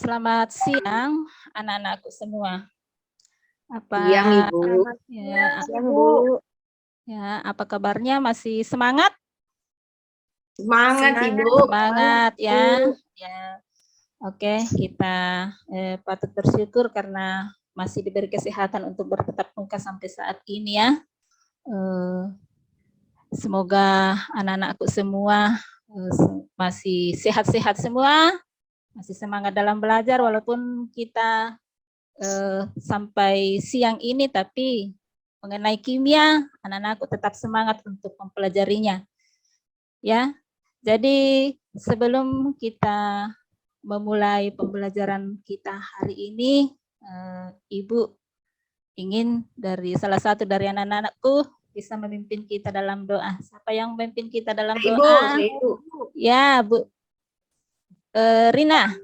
Selamat siang, anak-anakku semua. Siang, Ibu. Apa kabarnya? Masih semangat? Semangat, Ibu. Semangat ya. Oke, kita patut bersyukur karena masih diberi kesehatan untuk bertatap muka sampai saat ini ya. Semoga anak-anakku semua masih sehat-sehat semua, masih semangat dalam belajar walaupun kita sampai siang ini, tapi mengenai kimia anak-anakku tetap semangat untuk mempelajarinya. Ya, jadi sebelum kita memulai pembelajaran kita hari ini, Ibu ingin dari salah satu dari anak-anakku bisa memimpin kita dalam doa. Siapa yang memimpin kita dalam doa? Ibu. Ya, Bu. Rina.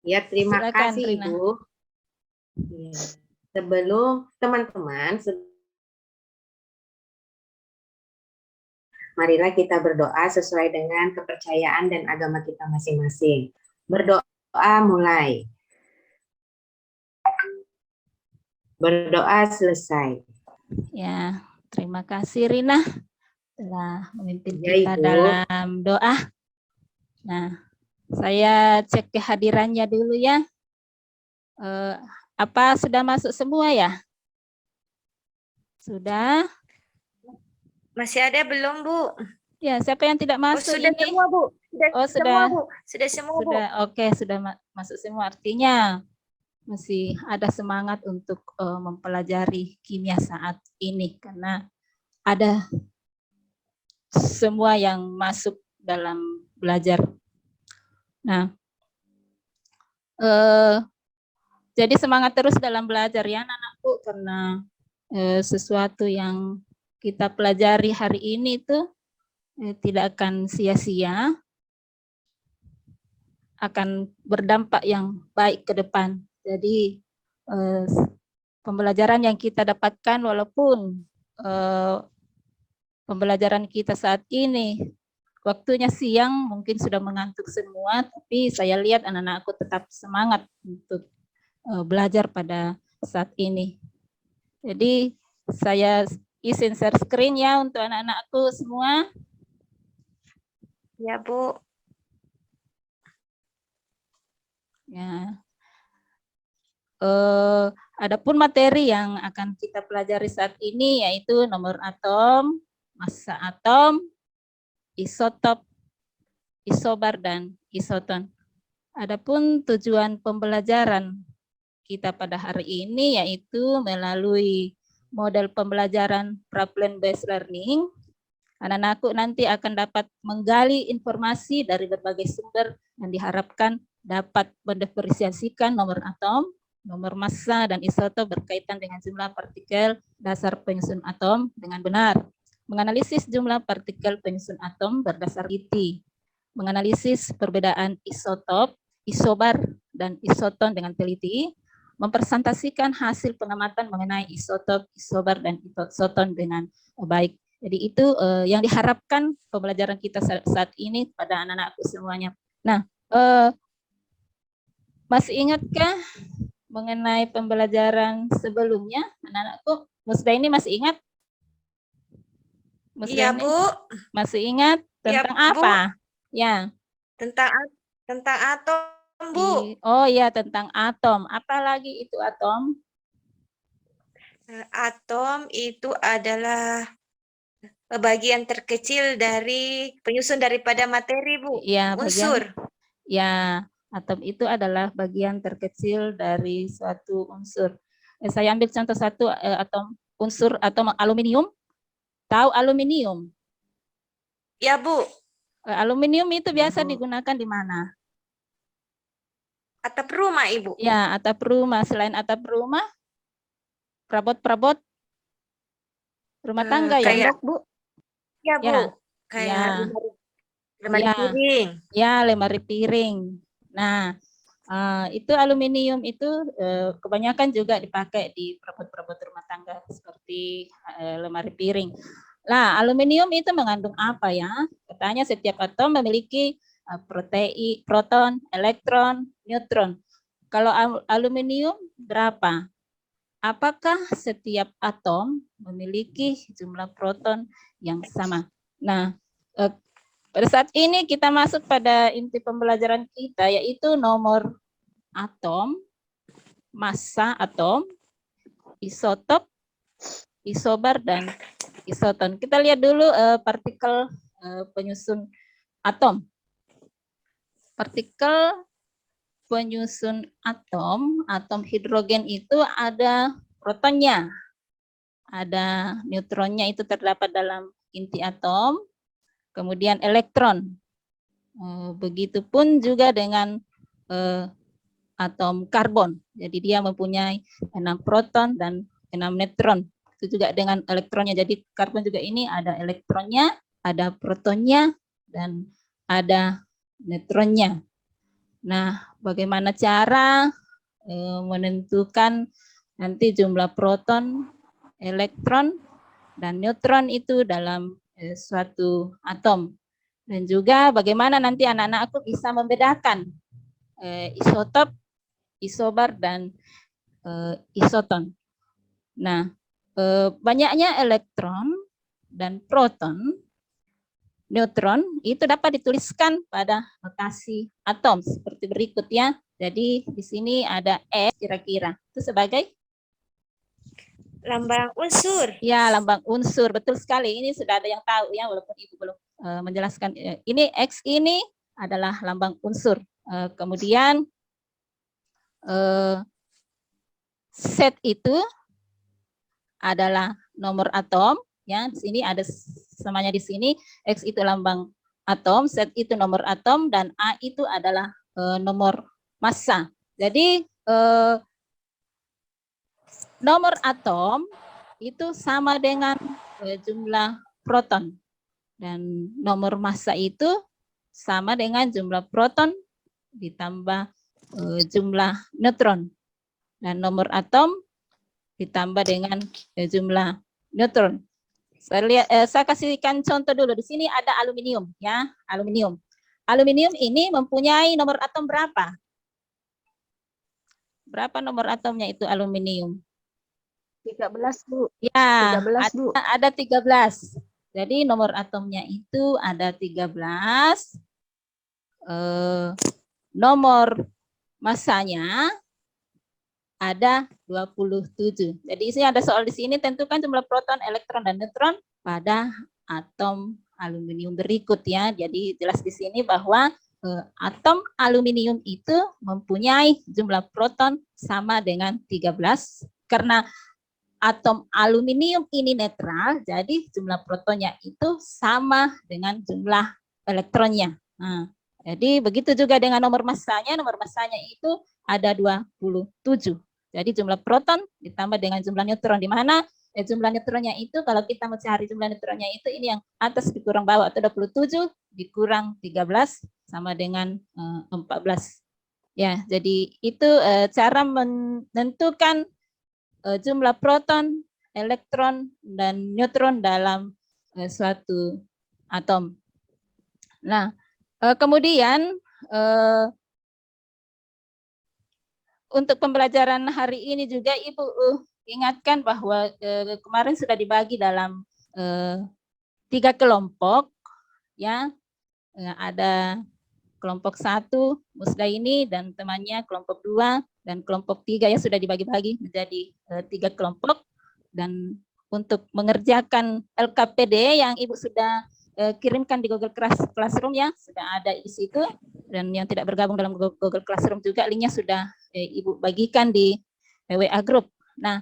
Ya, terima Silakan, kasih, Rina. Ibu. Ya. Sebelum teman-teman, marilah kita berdoa sesuai dengan kepercayaan dan agama kita masing-masing. Berdoa mulai. Berdoa selesai. Ya, terima kasih Rina telah memimpin Ya, kita Ibu. dalam doa. Nah, saya cek kehadirannya dulu ya. Apa sudah masuk semua ya? Sudah? Masih ada belum, Bu? Ya, siapa yang tidak masuk sudah ini? Semua, Bu. Sudah Oh, semua, Bu. Sudah semua, Bu. Oke, sudah masuk semua. Artinya masih ada semangat untuk mempelajari kimia saat ini karena ada semua yang masuk dalam belajar. Nah, jadi semangat terus dalam belajar ya anak-anakku, karena sesuatu yang kita pelajari hari ini itu tidak akan sia-sia, akan berdampak yang baik ke depan. Jadi pembelajaran yang kita dapatkan walaupun pembelajaran kita saat ini waktunya siang, mungkin sudah mengantuk semua, tapi saya lihat anak-anakku tetap semangat untuk belajar pada saat ini. Jadi saya izin share screen ya untuk anak-anakku semua. Ya, Bu. Ya. Adapun materi yang akan kita pelajari saat ini yaitu nomor atom, massa atom, isotop, isobar, dan isoton. Adapun tujuan pembelajaran kita pada hari ini yaitu melalui model pembelajaran problem based learning. Anak-anakku nanti akan dapat menggali informasi dari berbagai sumber yang diharapkan dapat mendiferensiasikan nomor atom, nomor massa, dan isotop berkaitan dengan jumlah partikel dasar penyusun atom dengan benar. Menganalisis jumlah partikel penyusun atom berdasar IT. Menganalisis perbedaan isotop, isobar, dan isoton dengan teliti. Mempresentasikan hasil pengamatan mengenai isotop, isobar, dan isoton dengan baik. Jadi itu yang diharapkan pembelajaran kita saat ini pada anak-anakku semuanya. Nah, masih ingatkah mengenai pembelajaran sebelumnya, anak-anakku? Musda ini masih ingat? Iya, Bu. Masih ingat tentang apa? Ya. Tentang atom, Bu. Oh iya, tentang atom. Apa lagi itu atom? Atom itu adalah bagian terkecil dari penyusun daripada materi, Bu. Iya, unsur. Ya, atom itu adalah bagian terkecil dari suatu unsur. Saya ambil contoh satu atom unsur atom aluminium. Tahu aluminium? Ya, Bu. Aluminium itu biasa digunakan di mana? Atap rumah, Ibu. Ya, atap rumah. Selain atap rumah, perabot-perabot rumah tangga ya, Bu? Ya, Bu. Ya. Kayak lemari piring. Ya, lemari piring. Nah, itu aluminium itu kebanyakan juga dipakai di perabot-perabot rumah tangga seperti lemari piring. Nah, aluminium itu mengandung apa ya? Katanya setiap atom memiliki proton, elektron, neutron. Kalau aluminium berapa? Apakah setiap atom memiliki jumlah proton yang sama? Nah, pada saat ini kita masuk pada inti pembelajaran kita, yaitu nomor atom, massa atom, isotop, isobar, dan isoton. Kita lihat dulu partikel penyusun atom. Partikel penyusun atom hidrogen itu ada protonnya, ada neutronnya, itu terdapat dalam inti atom, kemudian elektron. Begitupun juga dengan atom karbon. Jadi dia mempunyai 6 proton dan 6 neutron. Itu juga dengan elektronnya. Jadi karbon juga ini ada elektronnya, ada protonnya, dan ada neutronnya. Nah, bagaimana cara menentukan nanti jumlah proton, elektron, dan neutron itu dalam suatu atom. Dan juga bagaimana nanti anak-anak aku bisa membedakan isotop, isobar, dan isoton. Nah, banyaknya elektron dan proton, neutron itu dapat dituliskan pada notasi atom seperti berikut ya. Jadi di sini ada S kira-kira. Itu sebagai Lambang unsur. ya lambang unsur. Betul sekali. Ini sudah ada yang tahu ya, walaupun Ibu belum menjelaskan. Ini X ini adalah lambang unsur. Kemudian Z itu adalah nomor atom ya. Di sini ada samanya di sini. X itu lambang atom, Z itu nomor atom, dan A itu adalah nomor massa. Jadi nomor atom itu sama dengan jumlah proton, dan nomor massa itu sama dengan jumlah proton ditambah jumlah neutron, dan nomor atom ditambah dengan jumlah neutron. Saya kasihkan contoh dulu. Di sini ada aluminium ya, aluminium. Aluminium ini mempunyai nomor atom berapa? Berapa nomor atomnya itu aluminium? 13, Bu. Ya, 13, Bu. ada 13. Jadi nomor atomnya itu ada 13. Nomor massanya ada 27. Jadi ini ada soal di sini, tentukan jumlah proton, elektron, dan neutron pada atom aluminium berikut ya. Jadi jelas di sini bahwa atom aluminium itu mempunyai jumlah proton sama dengan 13. Karena atom aluminium ini netral, jadi jumlah protonnya itu sama dengan jumlah elektronnya. Nah, jadi begitu juga dengan nomor massanya itu ada 27. Jadi jumlah proton ditambah dengan jumlah neutron, di mana jumlah neutronnya itu kalau kita mau cari jumlah neutronnya itu ini yang atas dikurang bawah, atau 27 dikurang 13 sama dengan 14. Ya, jadi itu cara menentukan jumlah proton, elektron, dan neutron dalam suatu atom. Nah, kemudian untuk pembelajaran hari ini juga Ibu ingatkan bahwa kemarin sudah dibagi dalam 3 kelompok, ya. Ada kelompok 1 Musdaini dan temannya, kelompok 2 dan kelompok 3 ya, sudah dibagi-bagi menjadi 3 kelompok. Dan untuk mengerjakan LKPD yang Ibu sudah kirimkan di Google Classroom ya, sudah ada di situ. Dan yang tidak bergabung dalam Google Classroom juga linknya sudah Ibu bagikan di WA Group. Nah,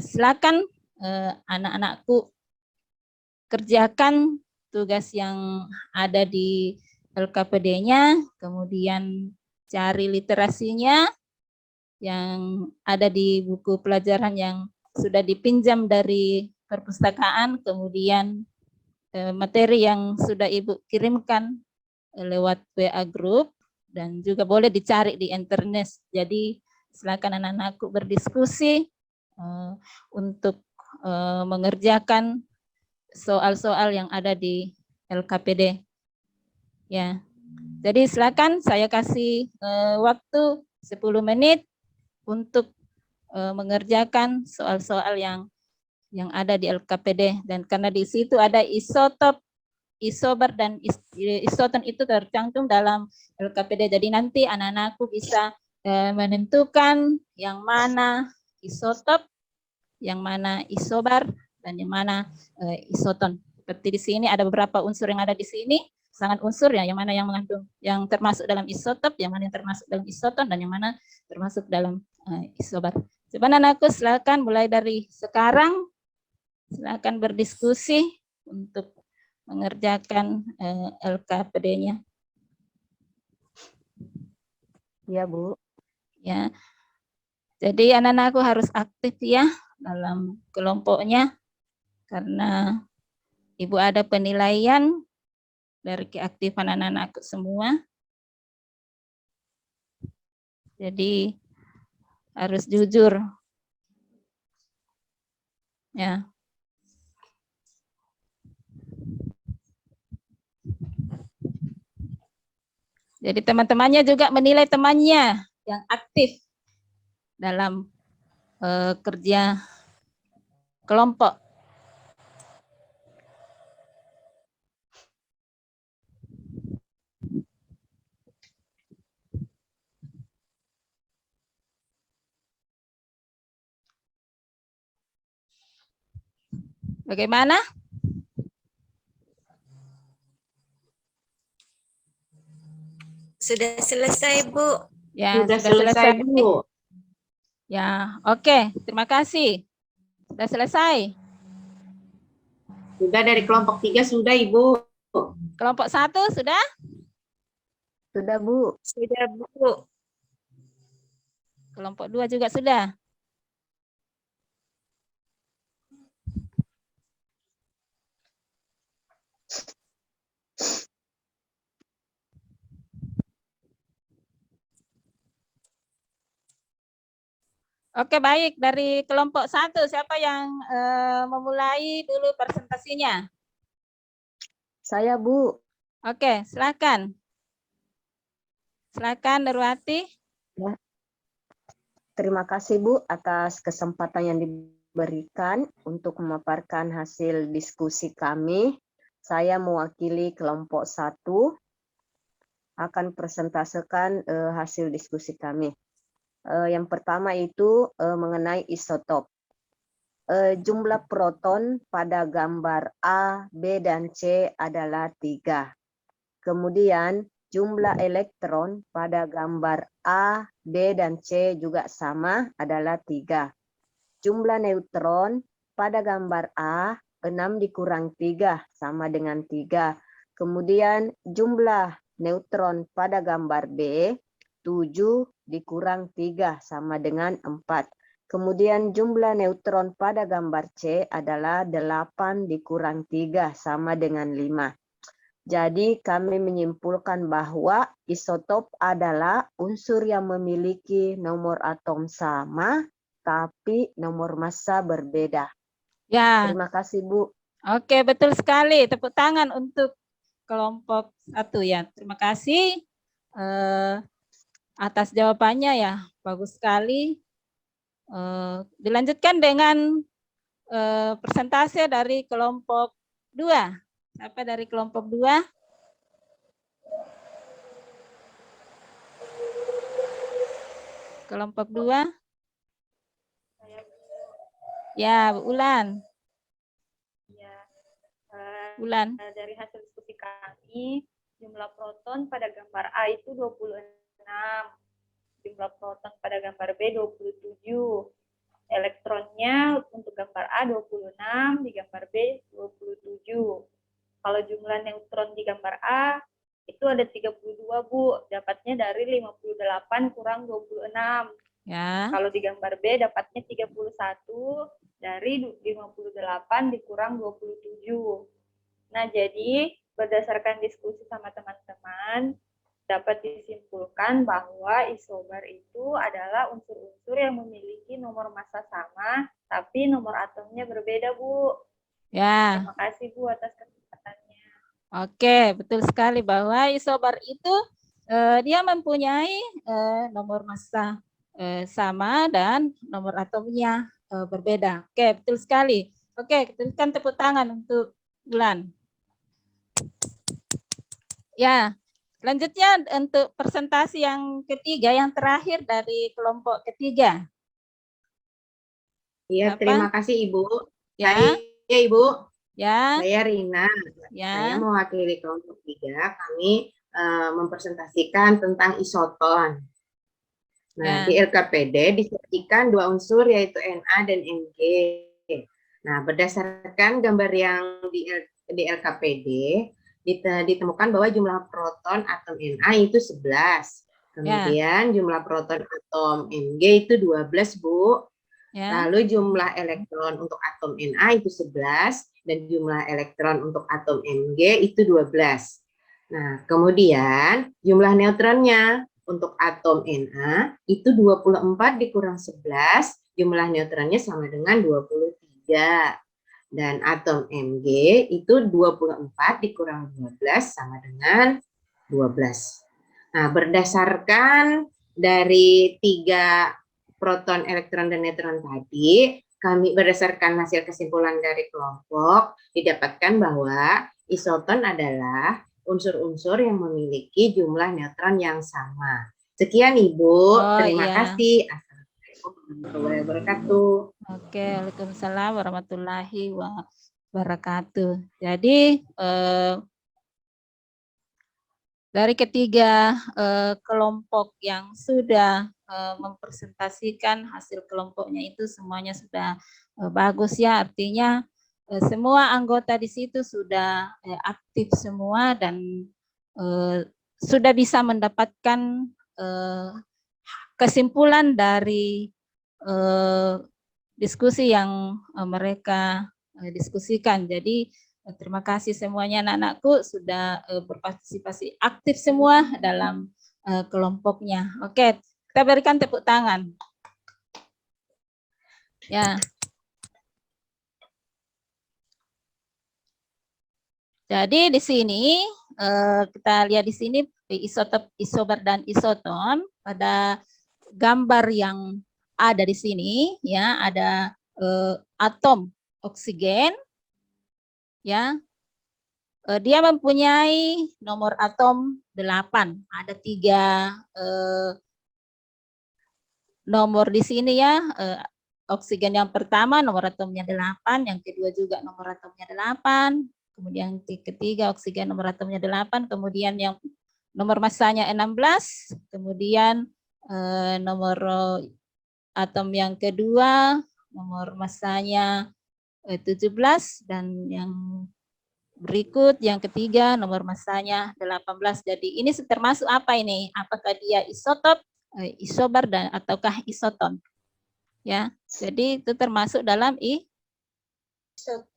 silakan anak-anakku kerjakan tugas yang ada di LKPD-nya, kemudian cari literasinya yang ada di buku pelajaran yang sudah dipinjam dari perpustakaan, kemudian materi yang sudah Ibu kirimkan lewat WA Group, dan juga boleh dicari di internet. Jadi silakan anak-anakku berdiskusi untuk mengerjakan soal-soal yang ada di LKPD. Ya, Jadi silakan saya kasih waktu 10 menit untuk mengerjakan soal-soal yang ada di LKPD, dan karena di situ ada isotop, isobar dan isoton itu tercantum dalam LKPD. Jadi nanti anak-anakku bisa menentukan yang mana isotop, yang mana isobar, dan yang mana isoton. Seperti di sini ada beberapa unsur yang ada di sini, sangat unsur ya, yang mana yang mengandung, yang termasuk dalam isotop, yang mana yang termasuk dalam isoton, dan yang mana termasuk dalam isobar. Coba anakku silakan mulai dari sekarang, silakan berdiskusi untuk mengerjakan LKPD-nya. Ya, Bu. Ya. Jadi anak-anakku harus aktif ya dalam kelompoknya, karena Ibu ada penilaian dari keaktifan anak-anak semua. Jadi harus jujur. Ya. Jadi teman-temannya juga menilai temannya yang aktif dalam kerja kelompok. Bagaimana? Sudah selesai, Bu. Ya, Sudah selesai, Bu. Ya, oke. Terima kasih. Sudah selesai. Sudah dari kelompok 3 sudah, Ibu. Kelompok 1 sudah? Sudah, Bu. Sudah, Bu. Kelompok 2 juga sudah? Oke, baik. Dari kelompok 1, siapa yang memulai dulu presentasinya? Saya, Bu. Oke, silakan. Silakan, Darwati. Ya. Terima kasih, Bu, atas kesempatan yang diberikan untuk memaparkan hasil diskusi kami. Saya mewakili kelompok 1 akan presentasikan hasil diskusi kami. Yang pertama itu mengenai isotop. Jumlah proton pada gambar A, B, dan C adalah 3. Kemudian jumlah elektron pada gambar A, B, dan C juga sama, adalah 3. Jumlah neutron pada gambar A, 6 dikurang 3, sama dengan 3. Kemudian jumlah neutron pada gambar B, 7 dikurang 3, sama dengan 4. Kemudian jumlah neutron pada gambar C adalah 8 dikurang 3, sama dengan 5. Jadi kami menyimpulkan bahwa isotop adalah unsur yang memiliki nomor atom sama, tapi nomor massa berbeda. Ya, Terima kasih, Bu. oke, betul sekali. Tepuk tangan untuk kelompok 1 ya. Terima kasih atas jawabannya ya. Bagus sekali. Dilanjutkan dengan presentase dari kelompok 2. Siapa dari kelompok 2? Kelompok 2? Ya, Bu Ulan. Ya, Ulan. dari hasil diskusi kami, jumlah proton pada gambar A itu 26, jumlah proton pada gambar B 27, elektronnya untuk gambar A 26, di gambar B 27. Kalau jumlah neutron di gambar A itu ada 32, Bu. Dapatnya dari 58 kurang 26. Ya. Kalau di gambar B dapatnya 31 dari 58 dikurang 27. Nah, jadi berdasarkan diskusi sama teman-teman, dapat disimpulkan bahwa isobar itu adalah unsur-unsur yang memiliki nomor massa sama, tapi nomor atomnya berbeda, Bu. Ya. Terima kasih, Bu, atas kesempatannya. Oke, betul sekali bahwa isobar itu dia mempunyai nomor massa sama dan nomor atomnya berbeda. Oke, betul sekali. Oke, berikan tepuk tangan untuk Bulan. Ya, selanjutnya untuk presentasi yang ketiga, yang terakhir dari kelompok ketiga. Iya, Apa? terima kasih Ibu. Ya, Saya Ibu, ya, saya Rina. ya. Saya mewakili kelompok 3. Kami mempresentasikan tentang isoton. Nah, Ya. di LKPD disajikan 2 unsur yaitu Na dan Mg. Nah, berdasarkan gambar yang di LKPD ditemukan bahwa jumlah proton atom Na itu 11. Kemudian jumlah proton atom Mg itu 12, Bu. Ya. Lalu jumlah elektron untuk atom Na itu 11 dan jumlah elektron untuk atom Mg itu 12. Nah, kemudian jumlah neutronnya untuk atom Na itu 24 dikurang 11, jumlah neutronnya sama dengan 23. Dan atom Mg itu 24 dikurang 12 sama dengan 12. Nah, berdasarkan dari 3 proton, elektron, dan neutron tadi, kami berdasarkan hasil kesimpulan dari kelompok, didapatkan bahwa isoton adalah unsur-unsur yang memiliki jumlah neutron yang sama. Sekian Ibu, terima kasih. Assalamualaikum warahmatullahi wabarakatuh. Oke, waalaikumsalam warahmatullahi wabarakatuh. Jadi dari ketiga kelompok yang sudah mempresentasikan hasil kelompoknya itu semuanya sudah bagus ya, artinya semua anggota di situ sudah aktif semua dan sudah bisa mendapatkan kesimpulan dari diskusi yang mereka diskusikan. Jadi terima kasih semuanya anak-anakku sudah berpartisipasi aktif semua dalam kelompoknya. Oke, kita berikan tepuk tangan. Ya. Jadi di sini kita lihat di sini isotop, isobar dan isoton pada gambar yang ada di sini ya, ada atom oksigen ya. Dia mempunyai nomor atom 8. Ada 3 nomor di sini ya. Oksigen yang pertama nomor atomnya 8, yang kedua juga nomor atomnya 8. Kemudian ketiga oksigen nomor atomnya 8, kemudian yang nomor massanya 16, kemudian nomor atom yang kedua nomor massanya 17, dan yang berikut yang ketiga nomor massanya 18. Jadi ini termasuk apa ini? Apakah dia isotop, isobar, dan ataukah isoton? Ya, jadi itu termasuk dalam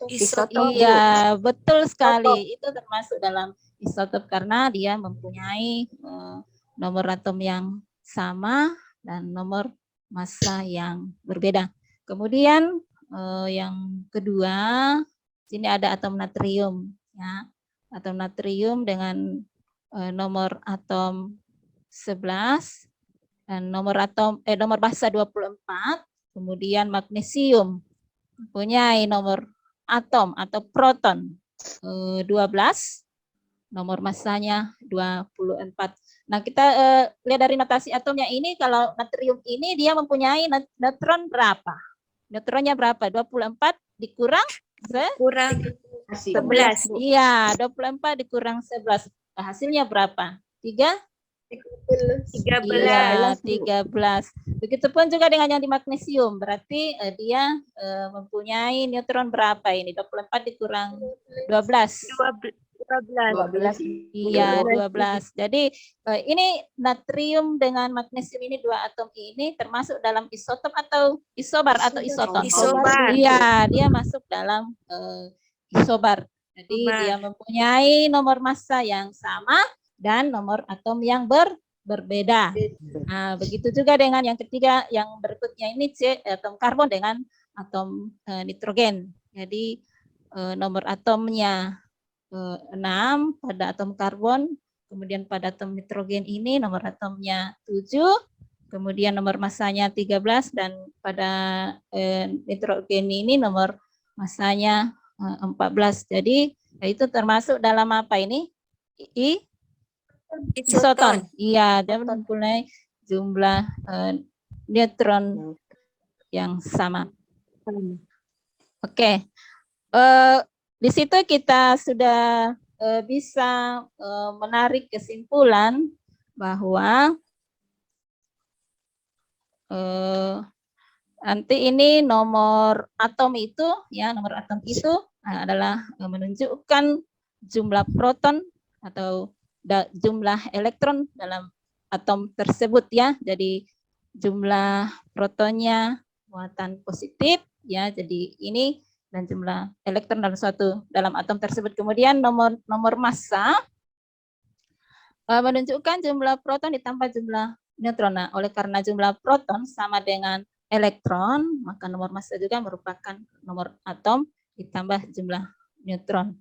Isotop. Iya, betul sekali. Itu termasuk dalam isotop karena dia mempunyai nomor atom yang sama dan nomor massa yang berbeda. Kemudian yang kedua, sini ada atom natrium ya. Atom natrium dengan nomor atom 11 dan nomor massa 24. Kemudian magnesium mempunyai nomor atom atau proton 12, nomor massanya 24. Nah, kita lihat dari notasi atomnya ini, kalau natrium ini dia mempunyai neutron berapa? Neutronnya berapa? 24 dikurang kurang 11. Iya, 24 dikurang 11. Hasilnya berapa? 13. Iya, 13. Begitupun juga dengan yang di magnesium, berarti dia mempunyai neutron berapa ini? 24 dikurang 12. 12. Iya, 12. Jadi ini natrium dengan magnesium ini, 2 atom ini termasuk dalam isotop atau isobar atau isoton? Isobar. Iya, dia masuk dalam isobar. Jadi dia mempunyai nomor massa yang sama dan nomor atom yang berbeda. Nah, begitu juga dengan yang ketiga, yang berikutnya ini atom karbon dengan atom nitrogen. Jadi nomor atomnya 6 pada atom karbon, kemudian pada atom nitrogen ini nomor atomnya 7, kemudian nomor masanya 13, dan pada nitrogen ini nomor masanya 14. Jadi itu termasuk dalam apa ini? Isoton. Iya, dia mempunyai jumlah neutron yang sama. Oke. Di situ kita sudah bisa menarik kesimpulan bahwa nanti ini nomor atom itu adalah menunjukkan jumlah proton atau jumlah elektron dalam atom tersebut ya. Jadi jumlah protonnya muatan positif ya. Jadi ini dan jumlah elektron dalam atom tersebut. Kemudian nomor massa menunjukkan jumlah proton ditambah jumlah neutron. Nah, oleh karena jumlah proton sama dengan elektron, maka nomor massa juga merupakan nomor atom ditambah jumlah neutron.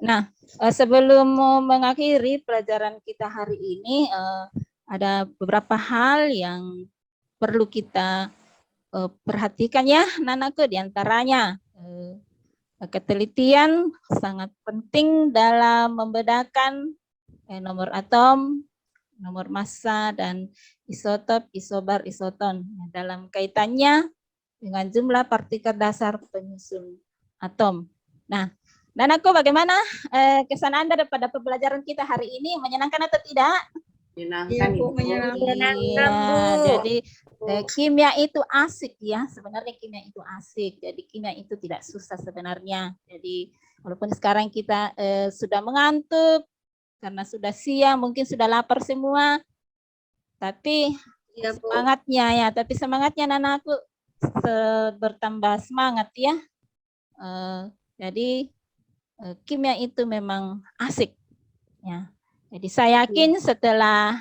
Nah, sebelum mengakhiri pelajaran kita hari ini, ada beberapa hal yang perlu kita perhatikan ya, Nanaku, diantaranya ketelitian sangat penting dalam membedakan nomor atom, nomor massa, dan isotop, isobar, isoton dalam kaitannya dengan jumlah partikel dasar penyusun atom. Nah, Nanaku, bagaimana kesan Anda pada pembelajaran kita hari ini? Menyenangkan atau tidak? Menyenangkan, Ibu. Iya, jadi kimia itu asik ya. Sebenarnya kimia itu asik. Jadi kimia itu tidak susah sebenarnya. Jadi walaupun sekarang kita sudah mengantuk karena sudah siang, mungkin sudah lapar semua. Tapi semangatnya Nanaku bertambah semangat ya. Jadi kimia itu memang asik ya. Jadi saya yakin setelah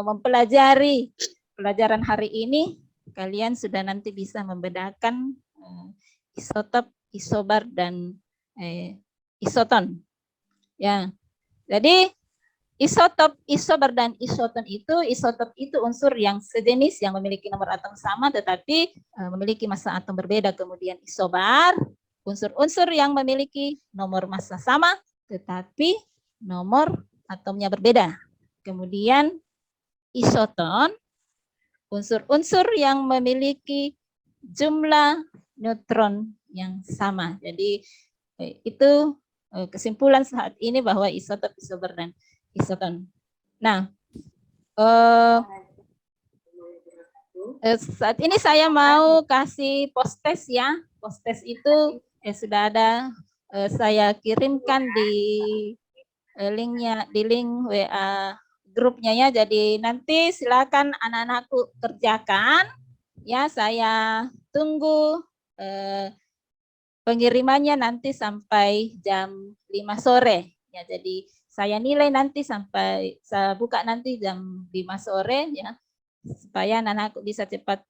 mempelajari pelajaran hari ini, kalian sudah nanti bisa membedakan isotop, isobar, dan isoton. Ya, jadi isotop, isobar, dan isoton isotop itu unsur yang sejenis yang memiliki nomor atom sama, tetapi memiliki massa atom berbeda. Kemudian isobar, unsur-unsur yang memiliki nomor massa sama, tetapi nomor atomnya berbeda. Kemudian isoton, unsur-unsur yang memiliki jumlah neutron yang sama. Jadi itu kesimpulan saat ini bahwa isotop, isobar, dan isoton. Nah, saat ini saya mau kasih post-test ya. Post-test itu sudah ada, saya kirimkan di linknya, di link WA grupnya ya. Jadi nanti silakan anak-anakku kerjakan ya. Saya tunggu pengirimannya nanti sampai jam 5 sore ya. Jadi saya nilai nanti sampai saya buka nanti jam 5 sore ya, supaya anak-anakku bisa cepat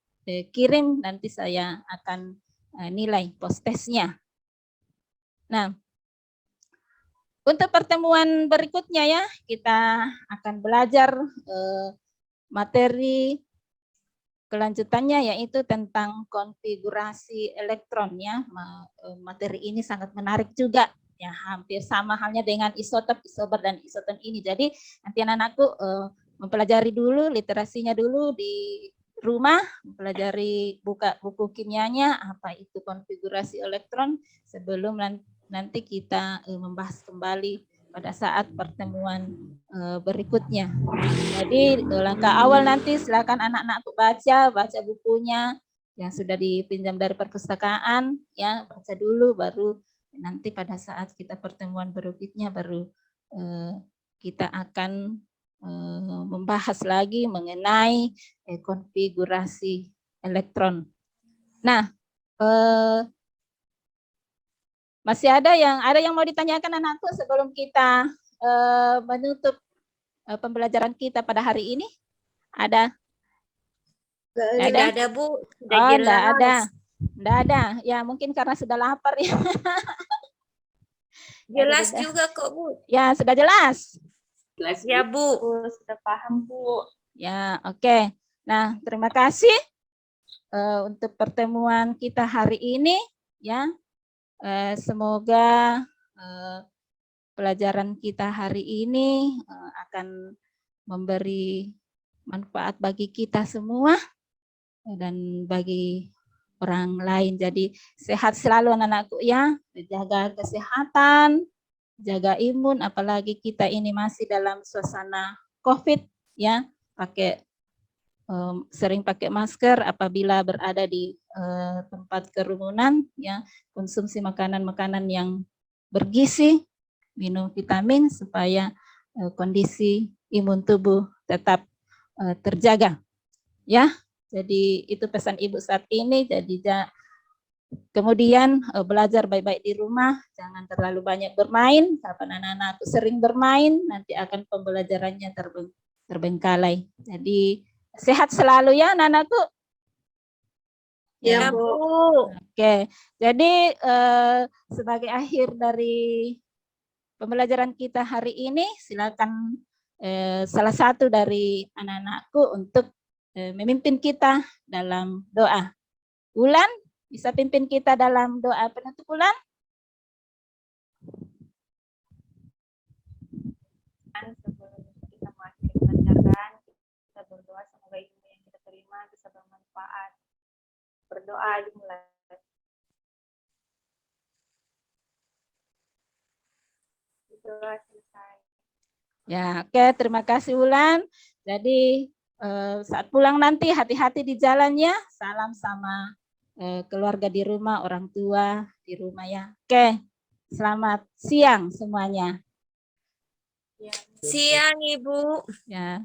kirim, nanti saya akan nilai post-testnya. Nah, untuk pertemuan berikutnya ya, kita akan belajar materi kelanjutannya, yaitu tentang konfigurasi elektron ya. Materi ini sangat menarik juga ya, hampir sama halnya dengan isotop, isobar, dan isoton ini. Jadi nanti anak-anakku mempelajari dulu literasinya dulu di rumah, mempelajari buka buku kimianya, apa itu konfigurasi elektron, sebelum nanti kita membahas kembali pada saat pertemuan berikutnya. Jadi langkah awal nanti silakan anak-anak baca bukunya yang sudah dipinjam dari perpustakaan ya, baca dulu, baru nanti pada saat kita pertemuan berikutnya baru kita akan membahas lagi mengenai konfigurasi elektron. Nah, masih ada yang mau ditanyakan anakku sebelum kita menutup pembelajaran kita pada hari ini? Ada? Tidak ada, Bu. Tidak ada. Ya, mungkin karena sudah lapar ya. Jelas Sudah. juga kok, Bu. Ya, sudah jelas. Kelas Ya, Bu. Bu, sudah paham, Bu. Ya, oke. Nah, terima kasih untuk pertemuan kita hari ini. Ya, semoga pelajaran kita hari ini akan memberi manfaat bagi kita semua dan bagi orang lain. Jadi sehat selalu anak-anakku ya, jaga kesehatan, jaga imun, apalagi kita ini masih dalam suasana COVID ya, sering pakai masker apabila berada di tempat kerumunan ya, konsumsi makanan-makanan yang bergizi, minum vitamin supaya kondisi imun tubuh tetap terjaga ya. Jadi itu pesan Ibu saat ini. Jadi kemudian belajar baik-baik di rumah, jangan terlalu banyak bermain. Kapan anak-anak sering bermain, nanti akan pembelajarannya terbengkalai. Jadi sehat selalu ya anak-anakku. Ya, Bu. Bu. Oke, jadi sebagai akhir dari pembelajaran kita hari ini, silakan salah satu dari anak-anakku untuk memimpin kita dalam doa. Ulan, bisa pimpin kita dalam doa penutup Ulan? Sebelum kita mengakhiri pelajaran, kita berdoa semoga ilmu yang kita terima bisa bermanfaat. Berdoa dimulai. Doa selesai. Ya, oke, terima kasih Ulan. Jadi saat pulang nanti hati-hati di jalannya. Salam sama keluarga di rumah, orang tua di rumah ya. Oke, selamat siang semuanya. Siang, Ibu. Ya.